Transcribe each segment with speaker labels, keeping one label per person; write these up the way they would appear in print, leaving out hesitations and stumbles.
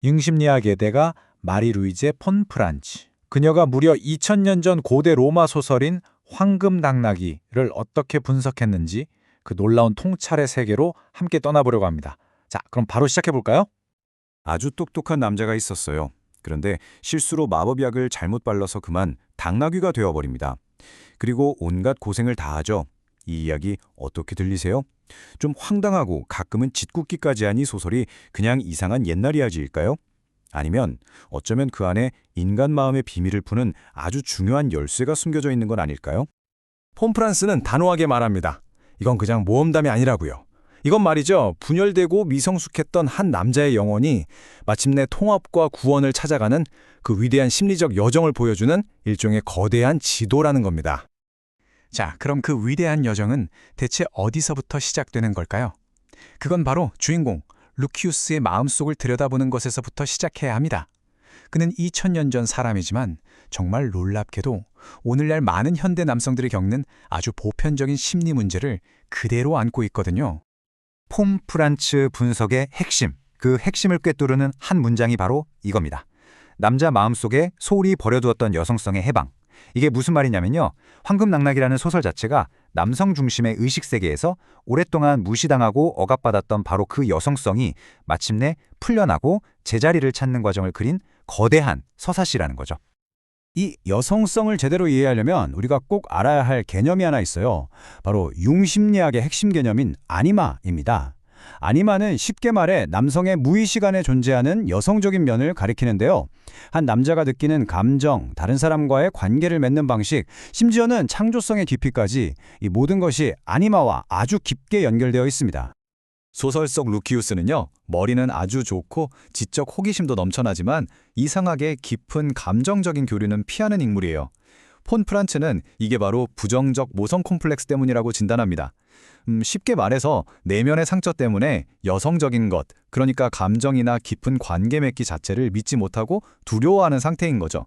Speaker 1: 잉심리학의 대가 마리 루이제 폰 프란츠. 그녀가 무려 2000년 전 고대 로마 소설인 황금 당나귀를 어떻게 분석했는지 그 놀라운 통찰의 세계로 함께 떠나보려고 합니다. 자, 그럼 바로 시작해 볼까요?
Speaker 2: 아주 똑똑한 남자가 있었어요. 그런데 실수로 마법약을 잘못 발라서 그만 당나귀가 되어버립니다. 그리고 온갖 고생을 다 하죠. 이 이야기 어떻게 들리세요? 좀 황당하고 가끔은 짓궂기까지 한 이 소설이 그냥 이상한 옛날 이야기일까요? 아니면 어쩌면 그 안에 인간 마음의 비밀을 푸는 아주 중요한 열쇠가 숨겨져 있는 건 아닐까요?
Speaker 3: 폼프란스는 단호하게 말합니다. 이건 그냥 모험담이 아니라고요. 이건 말이죠. 분열되고 미성숙했던 한 남자의 영혼이 마침내 통합과 구원을 찾아가는 그 위대한 심리적 여정을 보여주는 일종의 거대한 지도라는 겁니다. 자, 그럼 그 위대한 여정은 대체 어디서부터 시작되는 걸까요? 그건 바로 주인공 루키우스의 마음속을 들여다보는 것에서부터 시작해야 합니다. 그는 2000년 전 사람이지만 정말 놀랍게도 오늘날 많은 현대 남성들이 겪는 아주 보편적인 심리 문제를 그대로 안고 있거든요.
Speaker 4: 폼 프란츠 분석의 핵심, 그 핵심을 꿰뚫는 한 문장이 바로 이겁니다. 남자 마음속에 소홀히 버려두었던 여성성의 해방. 이게 무슨 말이냐면요. 황금낭락이라는 소설 자체가 남성 중심의 의식세계에서 오랫동안 무시당하고 억압받았던 바로 그 여성성이 마침내 풀려나고 제자리를 찾는 과정을 그린 거대한 서사시라는 거죠.
Speaker 3: 이 여성성을 제대로 이해하려면 우리가 꼭 알아야 할 개념이 하나 있어요. 바로 융심리학의 핵심 개념인 아니마입니다. 아니마는 쉽게 말해 남성의 무의식 안에 존재하는 여성적인 면을 가리키는데요. 한 남자가 느끼는 감정, 다른 사람과의 관계를 맺는 방식, 심지어는 창조성의 깊이까지 이 모든 것이 아니마와 아주 깊게 연결되어 있습니다.
Speaker 2: 소설 속 루키우스는요, 머리는 아주 좋고 지적 호기심도 넘쳐나지만 이상하게 깊은 감정적인 교류는 피하는 인물이에요. 폰 프란츠는 이게 바로 부정적 모성 콤플렉스 때문이라고 진단합니다. 쉽게 말해서 내면의 상처 때문에 여성적인 것, 그러니까 감정이나 깊은 관계 맺기 자체를 믿지 못하고 두려워하는 상태인 거죠.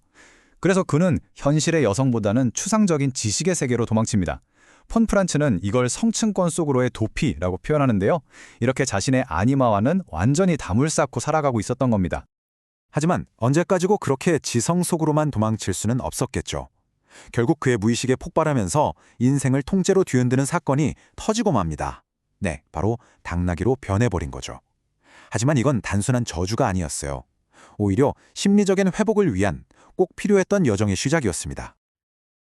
Speaker 2: 그래서 그는 현실의 여성보다는 추상적인 지식의 세계로 도망칩니다. 폰 프란츠는 이걸 성층권 속으로의 도피라고 표현하는데요. 이렇게 자신의 아니마와는 완전히 담을 쌓고 살아가고 있었던 겁니다.
Speaker 5: 하지만 언제까지고 그렇게 지성 속으로만 도망칠 수는 없었겠죠. 결국 그의 무의식에 폭발하면서 인생을 통째로 뒤흔드는 사건이 터지고 맙니다. 네, 바로 당나귀로 변해버린 거죠. 하지만 이건 단순한 저주가 아니었어요. 오히려 심리적인 회복을 위한 꼭 필요했던 여정의 시작이었습니다.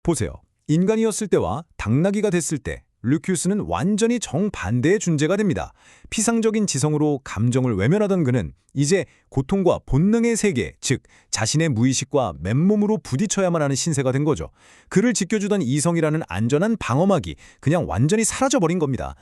Speaker 6: 보세요. 인간이었을 때와 당나귀가 됐을 때 루키우스는 완전히 정반대의 존재가 됩니다. 피상적인 지성으로 감정을 외면하던 그는 이제 고통과 본능의 세계, 즉 자신의 무의식과 맨몸으로 부딪혀야만 하는 신세가 된 거죠. 그를 지켜주던 이성이라는 안전한 방어막이 그냥 완전히 사라져버린 겁니다.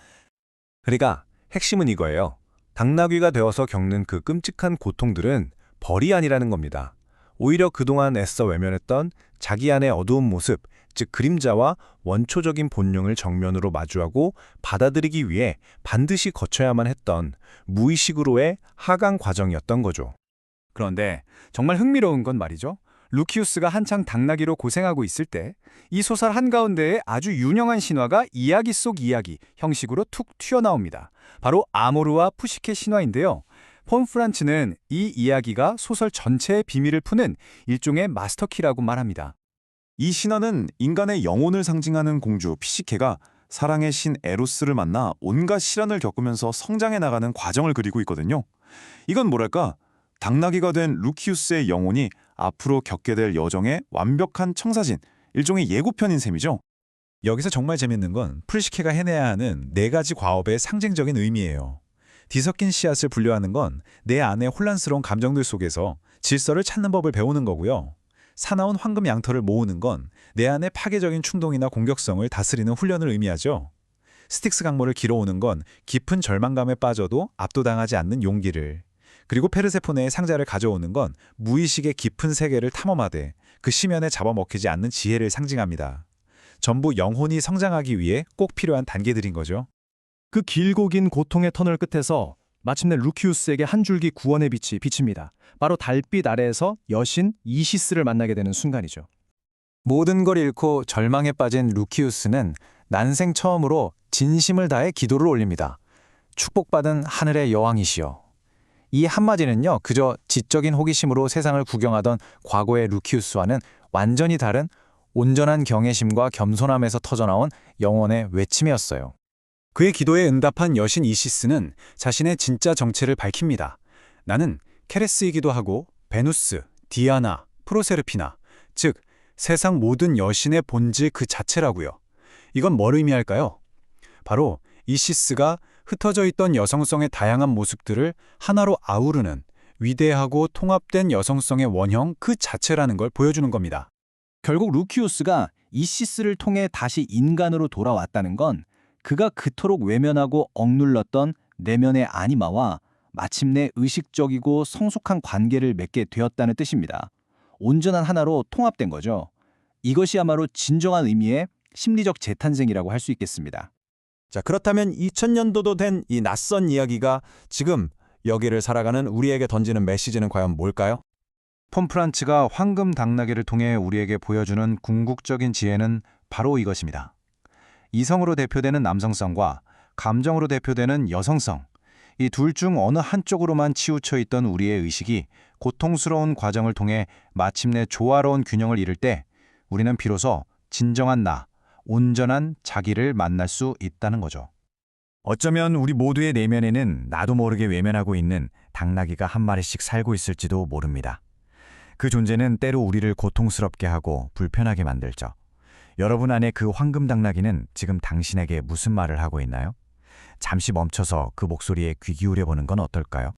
Speaker 3: 그러니까 핵심은 이거예요. 당나귀가 되어서 겪는 그 끔찍한 고통들은 벌이 아니라는 겁니다. 오히려 그동안 애써 외면했던 자기 안의 어두운 모습, 즉 그림자와 원초적인 본능을 정면으로 마주하고 받아들이기 위해 반드시 거쳐야만 했던 무의식으로의 하강 과정이었던 거죠. 그런데 정말 흥미로운 건 말이죠. 루키우스가 한창 당나귀로 고생하고 있을 때 이 소설 한가운데에 아주 유명한 신화가 이야기 속 이야기 형식으로 툭 튀어나옵니다. 바로 아모르와 푸시케 신화인데요. 폰 프란츠는 이 이야기가 소설 전체의 비밀을 푸는 일종의 마스터키라고 말합니다.
Speaker 5: 이 신화는 인간의 영혼을 상징하는 공주 피시케가 사랑의 신 에로스를 만나 온갖 시련을 겪으면서 성장해 나가는 과정을 그리고 있거든요. 이건 뭐랄까, 당나귀가 된 루키우스의 영혼이 앞으로 겪게 될 여정의 완벽한 청사진, 일종의 예고편인 셈이죠.
Speaker 1: 여기서 정말 재밌는 건 프리시케가 해내야 하는 4가지 과업의 상징적인 의미예요. 뒤섞인 씨앗을 분류하는 건 내 안의 혼란스러운 감정들 속에서 질서를 찾는 법을 배우는 거고요. 사나운 황금 양털을 모으는 건 내 안의 파괴적인 충동이나 공격성을 다스리는 훈련을 의미하죠. 스틱스 강물을 길어오는 건 깊은 절망감에 빠져도 압도당하지 않는 용기를, 그리고 페르세포네의 상자를 가져오는 건 무의식의 깊은 세계를 탐험하되 그 심연에 잡아먹히지 않는 지혜를 상징합니다. 전부 영혼이 성장하기 위해 꼭 필요한 단계들인 거죠.
Speaker 6: 그 길고 긴 고통의 터널 끝에서 마침내 루키우스에게 한 줄기 구원의 빛이 비칩니다. 바로 달빛 아래에서 여신 이시스를 만나게 되는 순간이죠.
Speaker 4: 모든 걸 잃고 절망에 빠진 루키우스는 난생 처음으로 진심을 다해 기도를 올립니다. 축복받은 하늘의 여왕이시여,
Speaker 2: 이 한마디는요, 그저 지적인 호기심으로 세상을 구경하던 과거의 루키우스와는 완전히 다른 온전한 경외심과 겸손함에서 터져나온 영혼의 외침이었어요.
Speaker 1: 그의 기도에 응답한 여신 이시스는 자신의 진짜 정체를 밝힙니다. 나는 케레스이기도 하고 베누스, 디아나, 프로세르피나, 즉 세상 모든 여신의 본질 그 자체라고요. 이건 뭘 의미할까요? 바로 이시스가 흩어져 있던 여성성의 다양한 모습들을 하나로 아우르는 위대하고 통합된 여성성의 원형 그 자체라는 걸 보여주는 겁니다.
Speaker 7: 결국 루키우스가 이시스를 통해 다시 인간으로 돌아왔다는 건 그가 그토록 외면하고 억눌렀던 내면의 아니마와 마침내 의식적이고 성숙한 관계를 맺게 되었다는 뜻입니다. 온전한 하나로 통합된 거죠. 이것이야말로 진정한 의미의 심리적 재탄생이라고 할 수 있겠습니다.
Speaker 5: 자, 그렇다면 2000년도도 된 이 낯선 이야기가 지금 여기를 살아가는 우리에게 던지는 메시지는 과연 뭘까요?
Speaker 4: 폰프란츠가 황금 당나귀를 통해 우리에게 보여주는 궁극적인 지혜는 바로 이것입니다. 이성으로 대표되는 남성성과 감정으로 대표되는 여성성, 이 둘 중 어느 한쪽으로만 치우쳐 있던 우리의 의식이 고통스러운 과정을 통해 마침내 조화로운 균형을 이룰 때 우리는 비로소 진정한 나, 온전한 자기를 만날 수 있다는 거죠.
Speaker 8: 어쩌면 우리 모두의 내면에는 나도 모르게 외면하고 있는 당나귀가 한 마리씩 살고 있을지도 모릅니다. 그 존재는 때로 우리를 고통스럽게 하고 불편하게 만들죠. 여러분 안에 그 황금 당나귀는 지금 당신에게 무슨 말을 하고 있나요? 잠시 멈춰서 그 목소리에 귀 기울여 보는 건 어떨까요?